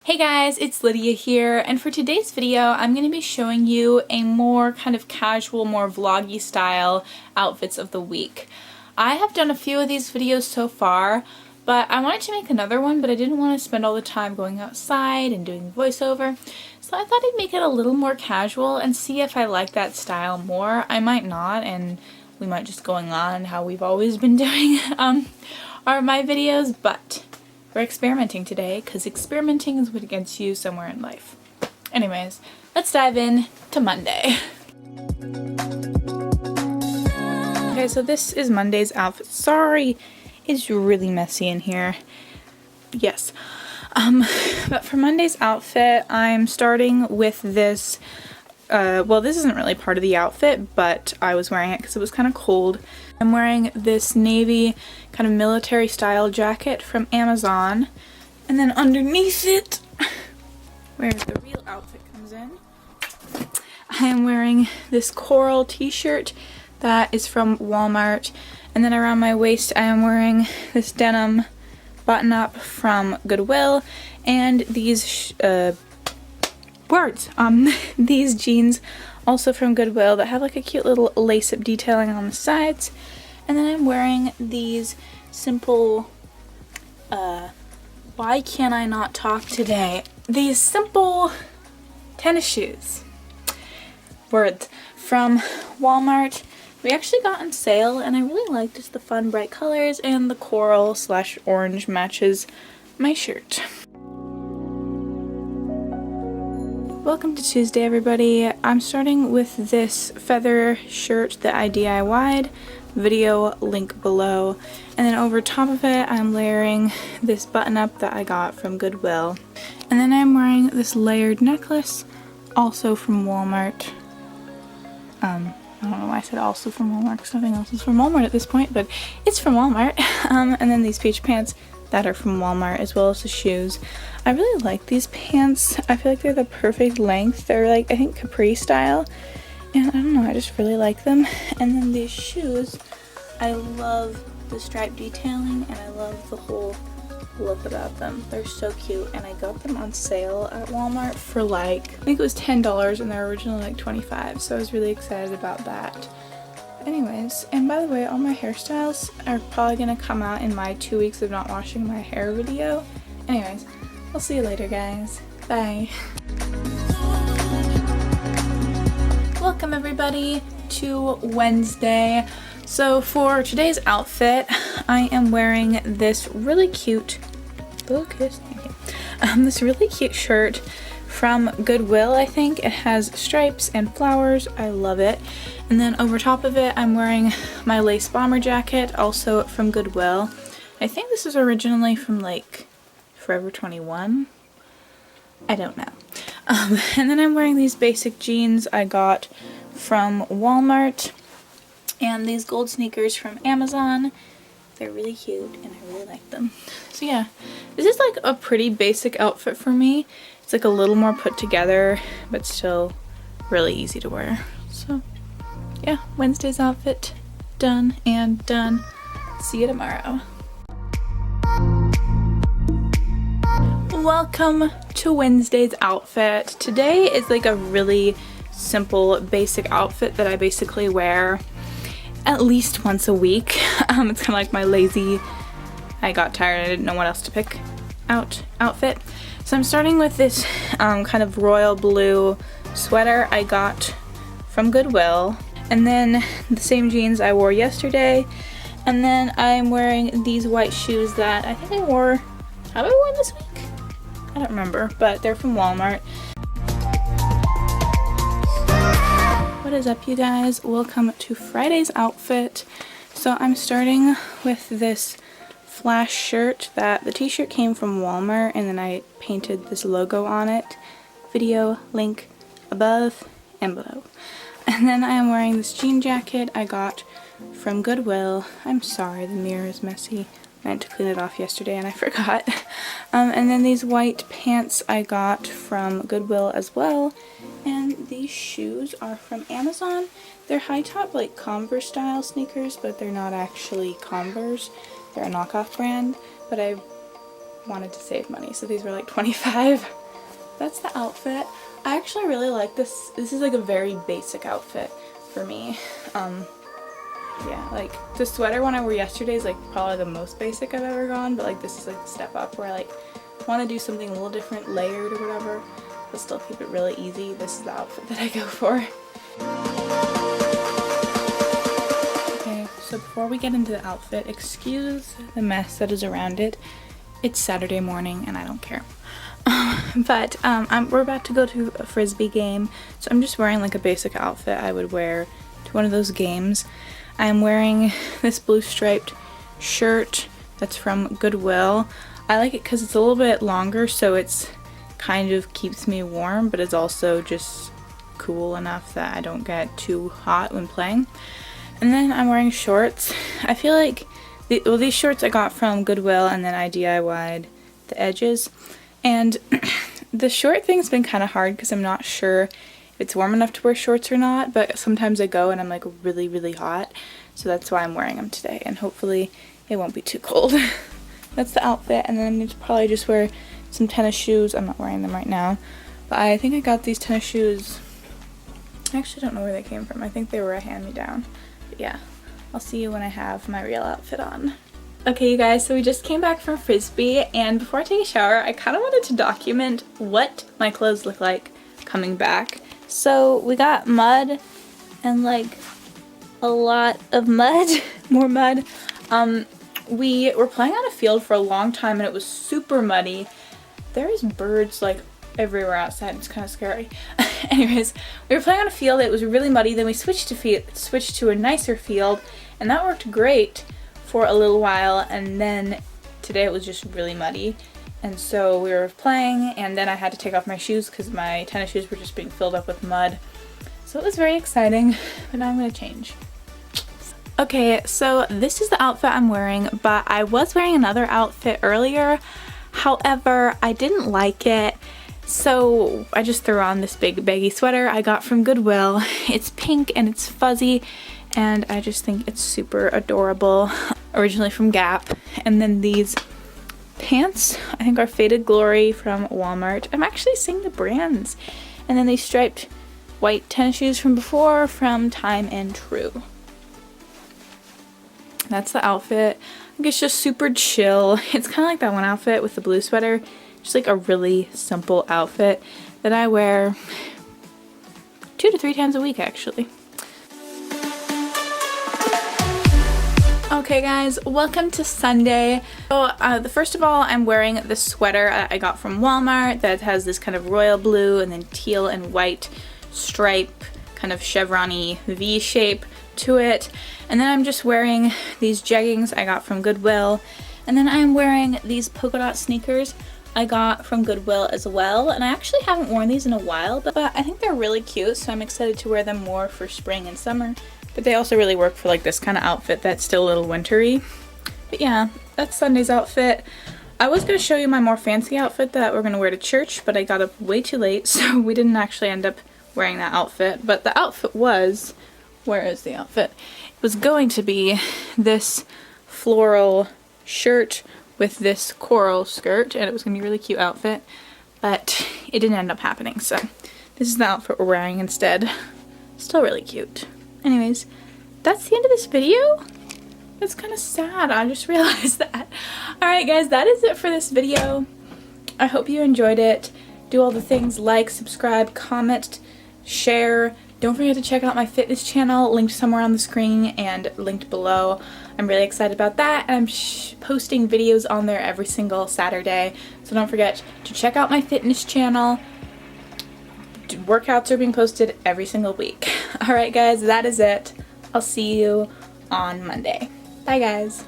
Hey guys, it's Lydia here, and for today's video I'm going to be showing you a more kind of casual, more vloggy style outfits of the week. I have done a few of these videos so far, but I wanted to make another one, but I didn't want to spend all the time going outside and doing voiceover, so I thought I'd make it a little more casual and see if I like that style more. I might not, and we might just going on how we've always been doing my videos, but we're experimenting today, because experimenting is what gets you somewhere in life. Anyways, let's dive in to Monday. Okay, so this is Monday's outfit. Sorry, it's really messy in here. Yes. But for Monday's outfit, I'm starting with this, well, this isn't really part of the outfit, but I was wearing it because it was kind of cold. I'm wearing this navy kind of military style jacket from Amazon, and then underneath it, where the real outfit comes in, I am wearing this coral t-shirt that is from Walmart, and then around my waist I am wearing this denim button-up from Goodwill, and these these jeans also from Goodwill that have like a cute little lace-up detailing on the sides. And then I'm wearing these simple, why can't I not talk today? These simple tennis shoes. Words. From Walmart. We actually got on sale and I really liked just the fun bright colors, and the coral / orange matches my shirt. Welcome to Tuesday, everybody. I'm starting with this feather shirt that I DIY'd. Video link below, and then over top of it I'm layering this button up that I got from Goodwill, and then I'm wearing this layered necklace also from Walmart. I don't know why I said also from Walmart, because nothing else is from Walmart at this point, but it's from Walmart. And then these peach pants that are from Walmart, as well as the shoes. I really like these pants. I feel like they're the perfect length. They're like, I think, capri style. And I don't know, I just really like them. And then these shoes, I love the stripe detailing and I love the whole look about them. They're so cute, and I got them on sale at Walmart for like, I think it was $10 and they're originally like $25, so I was really excited about that. Anyways, and by the way, all my hairstyles are probably gonna come out in my 2 weeks of not washing my hair video. Anyways, I'll see you later, guys. Bye. Welcome everybody to Wednesday. So for today's outfit, I am wearing this really cute, this really cute shirt from Goodwill. I think it has stripes and flowers. I love it. And then over top of it, I'm wearing my lace bomber jacket, also from Goodwill. I think this is originally from like Forever 21. I don't know. And then I'm wearing these basic jeans I got from Walmart, and these gold sneakers from Amazon. They're really cute and I really like them. So yeah, this is like a pretty basic outfit for me. It's like a little more put together, but still really easy to wear. So yeah, Wednesday's outfit done and done. See you tomorrow. Welcome to Wednesday's outfit. Today is like a really simple basic outfit that I basically wear at least once a week. It's kind of like my lazy, I got tired, I didn't know what else to pick out outfit. So I'm starting with this kind of royal blue sweater I got from Goodwill, and then the same jeans I wore yesterday, and then I'm wearing these white shoes that I think I wore, have I worn this week? I don't remember, but they're from Walmart. What is up, you guys? Welcome to Friday's outfit. So I'm starting with this flash shirt that the t-shirt came from Walmart, and then I painted this logo on it. Video link above and below. And then I am wearing this jean jacket I got from Goodwill. I'm sorry, the mirror is messy. I meant to clean it off yesterday and I forgot. And then these white pants I got from Goodwill as well. And these shoes are from Amazon. They're high top, like Converse style sneakers, but they're not actually Converse. They're a knockoff brand, but I wanted to save money, so these were like $25. that's the outfit. I actually really like this. This is like a very basic outfit for me. Yeah, like the sweater one I wore yesterday is like probably the most basic I've ever gone, but like this is like a step up where I like want to do something a little different, layered or whatever, but still keep it really easy. This is the outfit that I go for. Okay, so before we get into the outfit, excuse the mess that is around it. It's Saturday morning and I don't care. But we're about to go to a Frisbee game, so I'm just wearing like a basic outfit I would wear to one of those games. I'm wearing this blue striped shirt that's from Goodwill. I like it because it's a little bit longer, so it's kind of keeps me warm, but it's also just cool enough that I don't get too hot when playing. And then I'm wearing shorts. I feel like, these shorts I got from Goodwill and then I DIY'd the edges. And the short thing's been kind of hard because I'm not sure it's warm enough to wear shorts or not, but sometimes I go and I'm like really, really hot, so that's why I'm wearing them today, and hopefully it won't be too cold. That's the outfit, and then I'm going to probably just wear some tennis shoes. I'm not wearing them right now, but I think I got these tennis shoes. I actually don't know where they came from. I think they were a hand-me-down, but yeah, I'll see you when I have my real outfit on. Okay, you guys, so we just came back from Frisbee, and before I take a shower, I kind of wanted to document what my clothes look like coming back. So we got mud and like a lot of mud, more mud. We were playing on a field for a long time and it was super muddy. There's birds like everywhere outside. It's kind of scary. Anyways, we were playing on a field. It was really muddy. Then we switched to a nicer field, and that worked great for a little while. And then today it was just really muddy. And so we were playing, and then I had to take off my shoes because my tennis shoes were just being filled up with mud. So it was very exciting, but now I'm going to change. Okay, so this is the outfit I'm wearing, but I was wearing another outfit earlier. However, I didn't like it, so I just threw on this big baggy sweater I got from Goodwill. It's pink and it's fuzzy, and I just think it's super adorable. Originally from Gap. And then these pants, I think, are Faded Glory from Walmart. I'm actually seeing the brands. And then these striped white tennis shoes from before from Time and True. That's the outfit. I think it's just super chill. It's kind of like that one outfit with the blue sweater. Just like a really simple outfit that I wear 2 to 3 times a week, actually. Okay guys, welcome to Sunday. So first of all, I'm wearing this sweater I got from Walmart that has this kind of royal blue and then teal and white stripe, kind of chevron-y V shape to it. And then I'm just wearing these jeggings I got from Goodwill. And then I'm wearing these polka dot sneakers I got from Goodwill as well. And I actually haven't worn these in a while, but I think they're really cute, so I'm excited to wear them more for spring and summer. But they also really work for like this kind of outfit that's still a little wintry. But yeah, that's Sunday's outfit. I was going to show you my more fancy outfit that we're going to wear to church, but I got up way too late, so we didn't actually end up wearing that outfit. But the outfit was, where is the outfit? It was going to be this floral shirt with this coral skirt, and it was going to be a really cute outfit, but it didn't end up happening, so this is the outfit we're wearing instead. Still really cute. Anyways, that's the end of this video. That's kind of sad. I just realized that. Alright guys, that is it for this video. I hope you enjoyed it. Do all the things: like, subscribe, comment, share. Don't forget to check out my fitness channel, linked somewhere on the screen and linked below. I'm really excited about that, and I'm posting videos on there every single Saturday. So don't forget to check out my fitness channel. Workouts are being posted every single week. Alright guys, that is it. I'll see you on Monday. Bye guys.